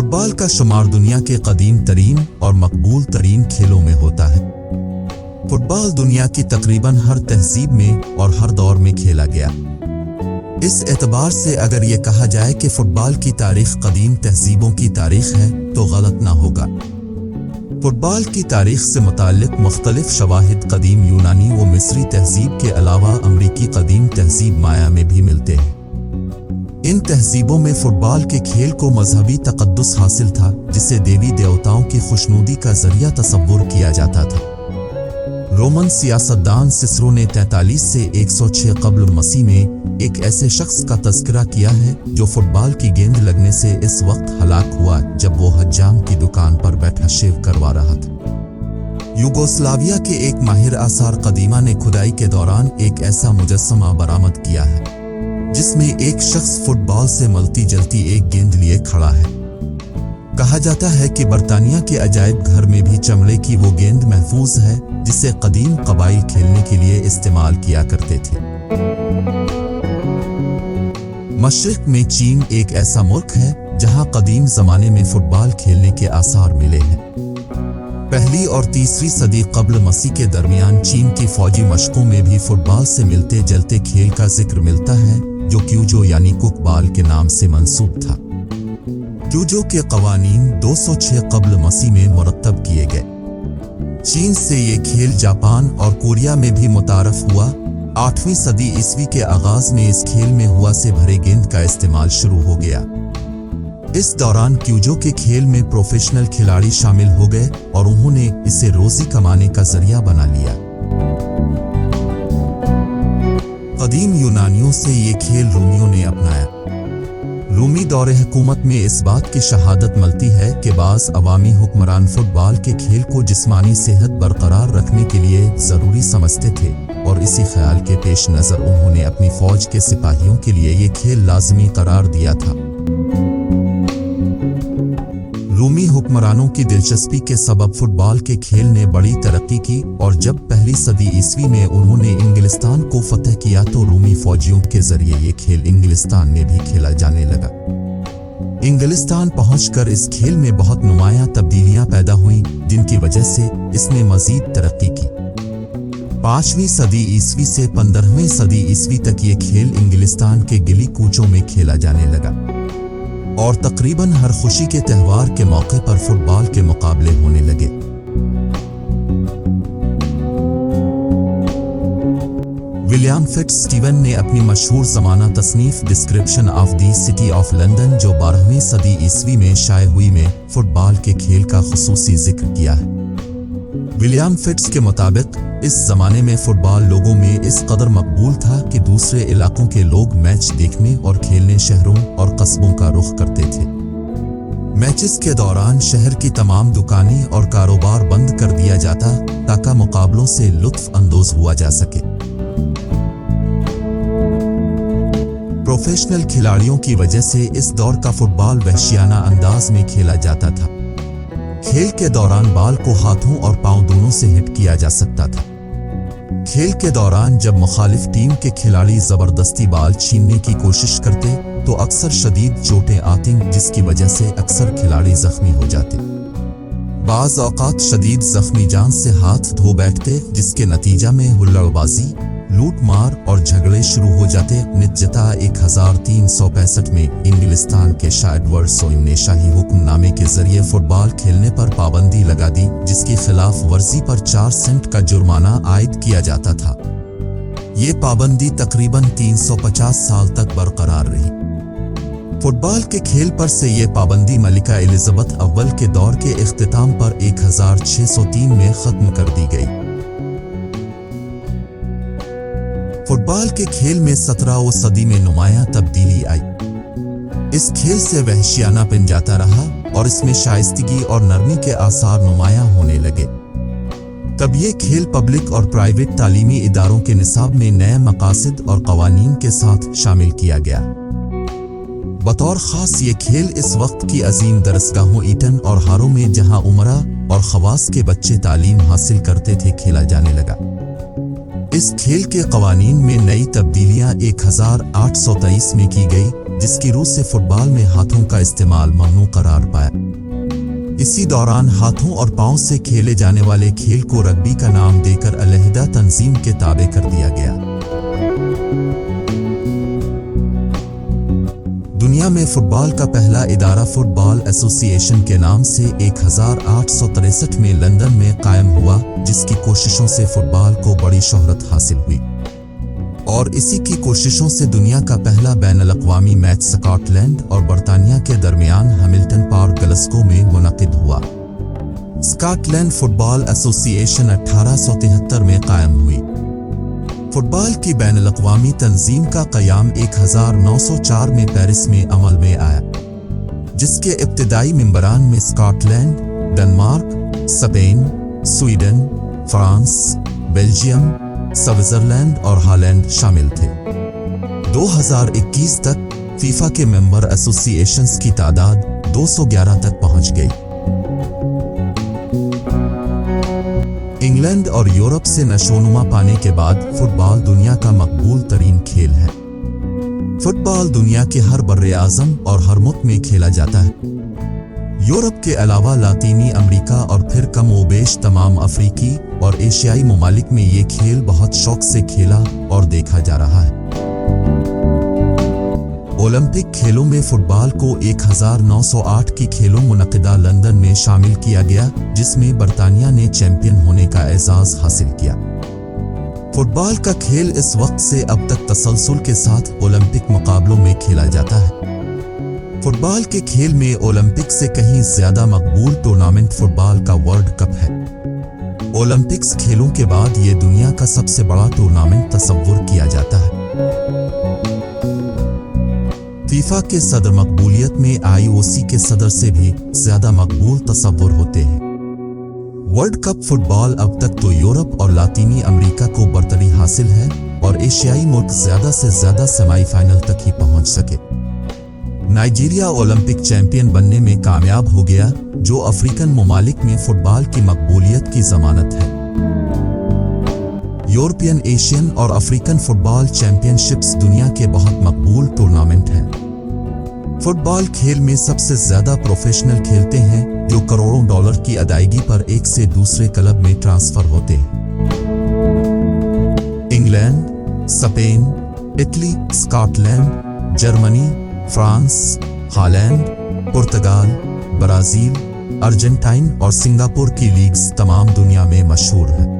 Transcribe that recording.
Football का शुमार दुनिया के कदीम तरीन और मकबूल तरीन खेलों में होता है। फुटबॉल दुनिया की तकरीबन हर तहजीब में और हर दौर में खेला गया। इस एतबार से अगर ये कहा जाए कि फुटबॉल की तारीख कदीम तहजीबों की तारीख है तो गलत ना होगा। फुटबॉल की तारीख से मुताल्लिक मुख्तलिफ शवाहिद कदीम यूनानी व मिस्री तहजीब के अलावा अमरीकी कदीम तहजीब माया में भी मिलते हैं। इन तहजीबों में फुटबॉल के खेल को मजहबी तकद्दुस हासिल था, जिसे देवी देवताओं की खुशनुदी का जरिया तसव्वुर किया जाता था। रोमन सियासतदान सिसरो ने 43 से 106 क़ब्ल मसीह में एक ऐसे शख्स का तज़किरा किया है जो फुटबॉल की गेंद लगने से इस वक्त हलाक हुआ जब वो हज्जाम की दुकान पर बैठा शेव करवा रहा था। यूगोस्लाविया के एक माहिर आसार कदीमा ने खुदाई के दौरान एक ऐसा मुजस्समा बरामद किया है जिसमें एक शख्स फुटबॉल से मलती जलती एक गेंद लिए खड़ा है। कहा जाता है कि बरतानिया के अजायब घर में भी चमड़े की वो गेंद महफूज है जिसे कदीम कबाइल खेलने के लिए इस्तेमाल किया करते थे। मशरिक में चीन एक ऐसा मुल्क है जहां कदीम जमाने में फुटबॉल खेलने के आसार मिले हैं। पहली और तीसरी सदी क़ब्ल मसीह के दरमियान चीन की फौजी मशकों में भी फुटबॉल से मिलते जलते खेल का जिक्र मिलता है जो क्यूजो यानी कुकबाल के नाम से मंसूब था। क्यूजो के कवानीन 206 क़ब्ल मसीह में मुरतब किए गए। चीन से ये खेल जापान और कोरिया में भी मुतारफ हुआ। 8वीं सदी ईस्वी के आगाज में इस खेल में हुआ से भरे गेंद का इस्तेमाल शुरू हो गया। इस दौरान क्यूजो के खेल में प्रोफेशनल खिलाड़ी शामिल हो गए और उन्होंने इसे रोजी कमाने का जरिया बना लिया। कदीम यूनानियों से ये खेल रोमियों ने अपनाया। रूमी दौरे हुकूमत में इस बात की शहादत मिलती है कि बाज़ अवामी हुक्मरान फुटबॉल के खेल को जिस्मानी सेहत बरकरार रखने के लिए ज़रूरी समझते थे और इसी ख्याल के पेश नज़र उन्होंने अपनी फौज के सिपाहियों के लिए ये खेल लाजमी करार दिया था। रूमी हुक्मरानों की दिलचस्पी के सबब फुटबॉल के खेल ने बड़ी तरक्की की और जब पहली सदी ईस्वी में उन्होंने इंग्लिस्तान को फतह किया तो रूमी फौजियों के जरिए ये खेल इंग्लिस्तान में भी खेला जाने लगा। इंग्लिस्तान पहुंचकर इस खेल में बहुत नुमायां तब्दीलियां पैदा हुईं जिनकी वजह से इसने मजीद तरक्की की। 5वीं सदी ईस्वी से 15वीं सदी ईस्वी तक ये खेल इंग्लिस्तान के गिली कूचों में खेला जाने लगा और तकरीबन हर खुशी के त्यौहार के मौके पर फुटबॉल के मुकाबले होने लगे। विलियम फिट्ज स्टीवन ने अपनी मशहूर ज़माना तसनीफ description of the city of London जो 12वीं सदी ईस्वी में शाये हुई में फुटबॉल के खेल का खुसूसी जिक्र किया है। विलियम फिट्ज के मुताबिक इस जमाने में फुटबॉल लोगों में इस कदर मकबूल था कि दूसरे इलाकों के लोग मैच देखने और खेलने शहरों और कस्बों का रुख करते थे। मैचेस के दौरान शहर की तमाम दुकानें और कारोबार बंद कर दिया जाता ताकि मुकाबलों से लुत्फ अंदोज हुआ जा सके। प्रोफेशनल खिलाड़ियों की वजह से इस दौर का फुटबॉल वहशियाना अंदाज में खेला जाता था। खेल के दौरान बॉल को हाथों और पांव दोनों से हिट किया जा सकता था। खेल के दौरान जब मुखालिफ टीम के खिलाड़ी जबरदस्ती बॉल छीनने की कोशिश करते तो अक्सर शदीद चोटें आती जिसकी वजह से अक्सर खिलाड़ी जख्मी हो जाते। बाज़ औक़ात शदीद जख्मी जान से हाथ धो बैठते जिसके नतीजा में हुल्लड़बाजी, लूट मार और झगड़े शुरू हो जाते। निजता 1365 में इंग्लिस्तान के शाह एडवर्ड सोइम ने शाही हुक्मनामे के जरिए फुटबॉल खेलने पर पाबंदी लगा दी जिसकी खिलाफ वर्जी पर 4 सेंट का जुर्माना आयद किया जाता था। ये पाबंदी तकरीबन 350 साल तक बरकरार रही। फुटबॉल के खेल पर से ये पाबंदी मलिका एलिज़ाबेथ अव्वल के दौर के इख्तिताम पर 1603 में ख़त्म कर दी गई। फुटबॉल के खेल में 17वीं सदी में नुमायां तब्दीली आई। इस खेल से वहशियानापन जाता रहा और इसमें शाइस्तगी और नरमी के आसार नुमायां होने लगे। तब ये खेल पब्लिक और प्राइवेट तालीमी इदारों के निसाब में नए मकासद और कवानीन के साथ शामिल किया गया। बतौर खास ये खेल इस वक्त की अजीम दरसगाहों ईटन और हारों में जहां उमरा और खवास के बच्चे तालीम हासिल करते थे खेला जाने लगा। इस खेल के कवानीन में नई तब्दीलियां 1823 में की गई, जिसकी रूह से फुटबॉल में हाथों का इस्तेमाल ममनू करार पाया। इसी दौरान हाथों और पांव से खेले जाने वाले खेल को रग्बी का नाम देकर अलहदा तंजीम के ताबे कर दिया गया। दुनिया में फुटबॉल का पहला इदारा फुटबॉल एसोसिएशन के नाम से 1863 में लंदन में कायम हुआ, जिसकी कोशिशों से फुटबॉल को बड़ी शोहरत हासिल हुई और इसी की कोशिशों से दुनिया का पहला बैनुल-अक़वामी मैच स्कॉटलैंड और बरतानिया के दरमियान हैमिल्टन पार्क ग्लासगो में मुनक़िद हुआ। स्कॉटलैंड फुटबॉल एसोसिएशन 1873 में कायम हुई। फुटबॉल की बैनुल-अक़वामी तंजीम का क़याम 1904 में पेरिस में अमल में आया, जिसके इब्तिदाई मेंबरान में Scotland, Denmark, Spain, Sweden, France, Belgium, Switzerland और हॉलैंड शामिल थे। 2021 तक फीफा के मेंबर एसोसिएशंस की तादाद 211 तक पहुंच गई। इंग्लैंड और यूरोप से नशोनुमा पाने के बाद फुटबॉल दुनिया का मकबूल तरीन खेल है। फुटबॉल दुनिया के हर बर्रे-आज़म और हर मुल्क में खेला जाता है। यूरोप के अलावा लातीनी अमेरिका और फिर कम-ओ-बेश तमाम अफ्रीकी और एशियाई ममालिक में ये खेल बहुत शौक से खेला और देखा जा रहा है। ओलंपिक खेलों में फुटबॉल को 1908 की खेलों मुनक़िदा लंदन में शामिल किया गया, जिसमें बरतानिया ने चैंपियन होने का एजाज़ हासिल किया। फुटबॉल का खेल इस वक्त से अब तक तसलसल के साथ ओलंपिक मुकाबलों में खेला जाता है। फुटबॉल के खेल में ओलंपिक से कहीं ज्यादा मकबूल टूर्नामेंट फुटबॉल का वर्ल्ड कप है। ओलंपिक्स खेलों के बाद ये दुनिया का सबसे बड़ा टूर्नामेंट तस्वुर किया जाता है। फीफा के सदर मकबूलियत में IOC के सदर से भी ज्यादा मकबूल तस्वुर होते हैं। वर्ल्ड कप फुटबॉल अब तक तो यूरोप और लातीनी अमेरिका को बरतरी हासिल है और एशियाई मुल्क ज्यादा से ज्यादा सेमीफाइनल तक ही पहुंच सके। नाइजीरिया ओलंपिक चैंपियन बनने में कामयाब हो गया, जो अफ्रीकन ममालिक में फुटबॉल की मकबूलियत की जमानत है। यूरोपियन, एशियन और अफ्रीकन फुटबॉल चैंपियनशिप्स दुनिया के बहुत मकबूल टूर्नामेंट हैं। फुटबॉल खेल में सबसे ज्यादा प्रोफेशनल खेलते हैं, जो करोड़ों डॉलर की अदायगी पर एक से दूसरे क्लब में ट्रांसफर होते हैं। England, Spain, Italy, Scotland, Germany, France, Holland, पुर्तगाल, ब्राजील, अर्जेंटाइन और सिंगापुर की लीग्स तमाम दुनिया में मशहूर हैं।